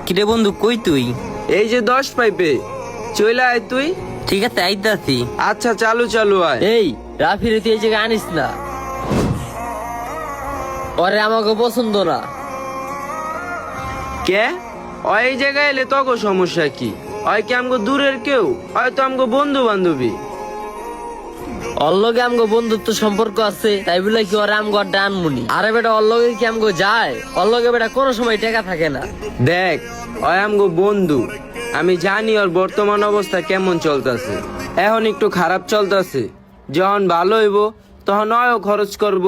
কিরে বন্ধু, কই তুই? এই যে 10 পাইপে চলে আয় তুই। ঠিক আছে, আইতাছি। আচ্ছা চালু চালু আয়। এই রাফি রে তুই এই জায়গায় আনিস না, ওরে আমাকে পছন্দ না। কে ওই এই জায়গায় এলে তখন সমস্যা কি? ওই কি আমগো দূরের কেউ? হয়তো আমগো বন্ধু বান্ধবী। ওর লগে আমগো বন্ধুত্ব সম্পর্ক আছে, তাই বলে কি ওরে আমগো আর ডানমুনি? আরে বেটা, ওর লগে কি আমগো যায়? ওর লগে বেটা কোনো সময় টেকা থাকে না। দেখ, ওই আমগো বন্ধু, আমি জানি ওর বর্তমান অবস্থা কেমন চলতেছে। এখন একটু খারাপ চলতেছে, যখন ভালো হইব তখন ওও খরচ করব।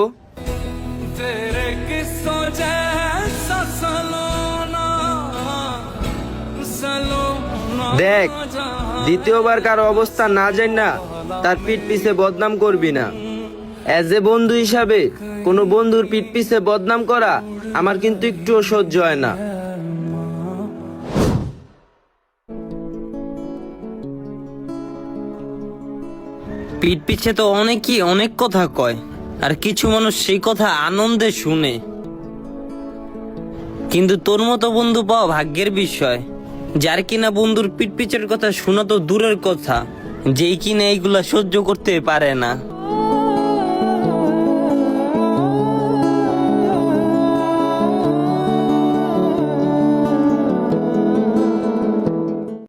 দেখ, দ্বিতীয়বার কারো অবস্থা না জানি না তার পিঠ পিছে বদনাম করবি না। এজ এ বন্ধু হিসাবে কোনো বন্ধুর পিঠ পিছে বদনাম করা আমার কিন্তু একটুও সহ্য হয় না। পিঠ পিছে তো অনেকেই অনেক কথা কয়, আর কিছু মানুষ সেই কথা আনন্দে শুনে। কিন্তু তোর মতো বন্ধু পাওয়া ভাগ্যের বিষয়, যার কিনা বন্ধুর পিঠ পিছের কথা শোনা তো দূরের কথা, যেই কিনা এইগুলা সহ্য করতে পারে না।